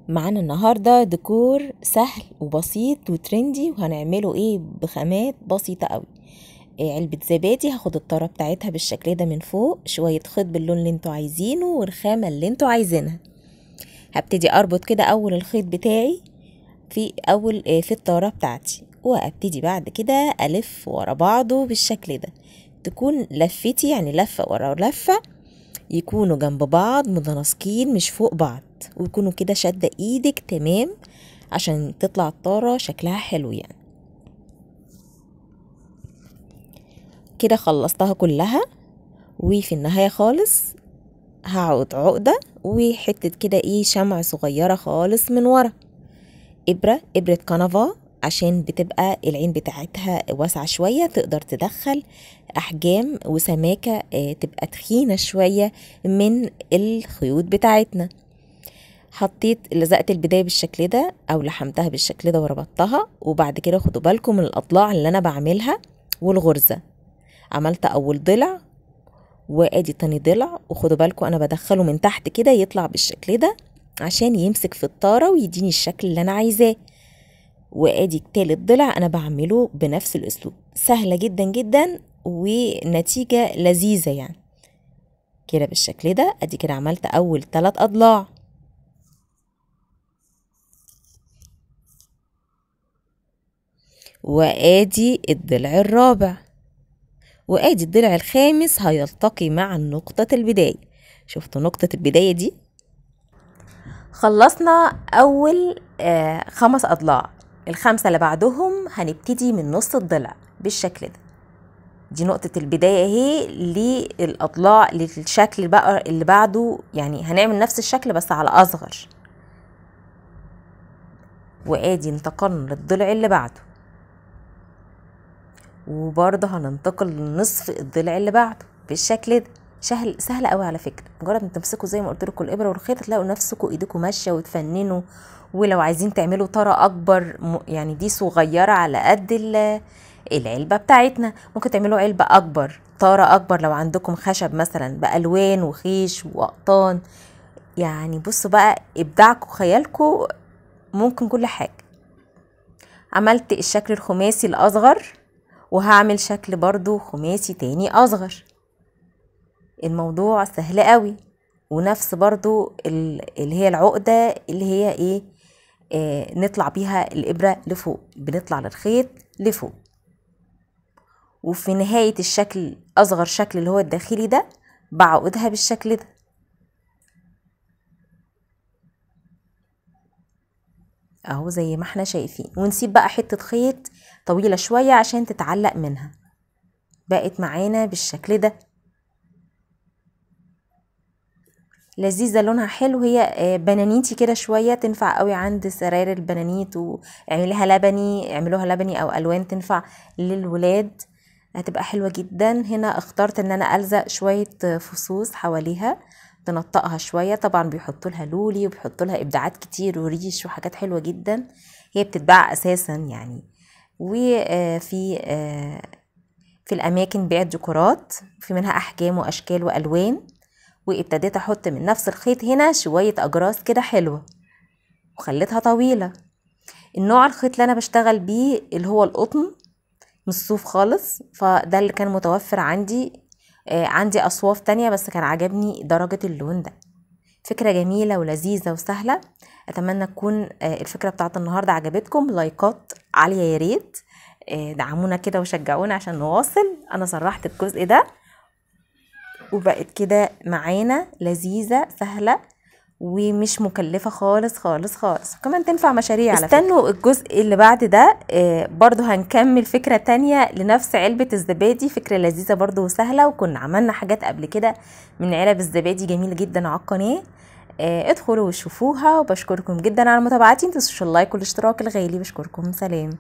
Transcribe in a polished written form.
معانا النهاردة ديكور سهل وبسيط وترندي، وهنعمله ايه بخامات بسيطة قوي. علبة زبادي، هاخد الطارة بتاعتها بالشكل ده من فوق، شوية خيط باللون اللي انتوا عايزينه والخامة اللي انتوا عايزينها. هبتدي اربط كده اول الخيط بتاعي في الطارة بتاعتي، وابتدي بعد كده الف ورا بعضه بالشكل ده. تكون لفتي يعني لفة ورا لفة، يكونوا جنب بعض متناسقين مش فوق بعض، ويكونوا كده شادة ايدك تمام عشان تطلع الطارة شكلها حلو يعني. كده خلصتها كلها، وفي النهاية خالص هعقد عقدة وحتة كده شمع صغيرة خالص من ورا. إبرة كنفا، عشان بتبقى العين بتاعتها واسعة شوية، تقدر تدخل أحجام وسماكة تبقى تخينة شوية من الخيوط بتاعتنا. لزقت البداية بالشكل ده أو لحمتها بالشكل ده وربطتها، وبعد كده خدوا بالكم من الأضلاع اللي أنا بعملها والغرزة. عملت أول ضلع وادي تاني ضلع، وخدوا بالكم أنا بدخله من تحت كده يطلع بالشكل ده عشان يمسك في الطارة ويديني الشكل اللي أنا عايزاه. وادي التالت ضلع أنا بعمله بنفس الأسلوب، سهلة جدا جدا ونتيجة لذيذة يعني. كده بالشكل ده ادي كده عملت أول 3 أضلاع. وادي الضلع الرابع، وادي الضلع الخامس هيلتقي مع نقطة البداية. شفتوا نقطة البداية دي؟ خلصنا اول 5 اضلاع. ال5 اللي بعدهم هنبتدي من نص الضلع بالشكل ده. دي نقطة البداية اهي للاضلاع للشكل بقى اللي بعده، يعني هنعمل نفس الشكل بس على اصغر. وادي انتقلنا للضلع اللي بعده، وبرضه هننتقل لنصف الضلع اللي بعده بالشكل ده. سهل قوي على فكره، مجرد ما تمسكوا زي ما قلت لكم الابره والخيط تلاقوا نفسكم ايديكم ماشيه وتفننوا. ولو عايزين تعملوا طاره اكبر، يعني دي صغيره على قد العلبه بتاعتنا، ممكن تعملوا علبه اكبر، طاره اكبر لو عندكم خشب مثلا بالوان وخيش واقطان. يعني بصوا بقى ابداعكم وخيالكم، ممكن كل حاجه. عملت الشكل الخماسي الاصغر، وهعمل شكل برضو خماسي تاني اصغر. الموضوع سهل قوي، ونفس برضو اللي هي العقدة اللي هي نطلع بيها الابرة لفوق، بنطلع للخيط لفوق. وفي نهاية الشكل اصغر شكل اللي هو الداخلي ده بعقدها بالشكل ده اهو زي ما احنا شايفين. ونسيب بقى حتة خيط طويلة شوية عشان تتعلق منها. بقت معانا بالشكل ده لذيذة، لونها حلو. هي بنانيتي كده شوية، تنفع قوي عند سراير البنانيت، اعملوها لبني او الوان تنفع للولاد، هتبقى حلوة جدا. هنا اخترت ان انا الزق شوية فصوص حواليها تنطقها شوية. طبعا بيحطوا لها لولي وبيحطوا لها ابداعات كتير وريش وحاجات حلوة جدا. هي بتتباع اساسا يعني. وفي في الاماكن بيع ديكورات، في منها احجام واشكال والوان. وابتديت احط من نفس الخيط هنا شوية اجراس كده حلوة، وخليتها طويلة. النوع الخيط اللي انا بشتغل بيه اللي هو القطن، مش صوف خالص، فده اللي كان متوفر عندي. عندي اصواف تانية بس كان عجبني درجة اللون ده. فكرة جميلة ولذيذة وسهلة. اتمنى تكون الفكرة بتاعت النهاردة عجبتكم. لايكات عالية يا ريت، دعمونا كده وشجعونا عشان نواصل. انا صرحت الجزء ده وبقت كده معانا لذيذة سهلة ومش مكلفة خالص خالص خالص، وكمان تنفع مشاريع على فكرة. استنوا الجزء اللي بعد ده، برضو هنكمل فكرة تانية لنفس علبة الزبادي، فكرة لذيذة برضو وسهلة. وكنا عملنا حاجات قبل كده من علب الزبادي جميلة جدا على القناة. ادخلوا وشوفوها، وبشكركم جدا على متابعتي. متنسوش اللايك والاشتراك الغالي. بشكركم، سلام.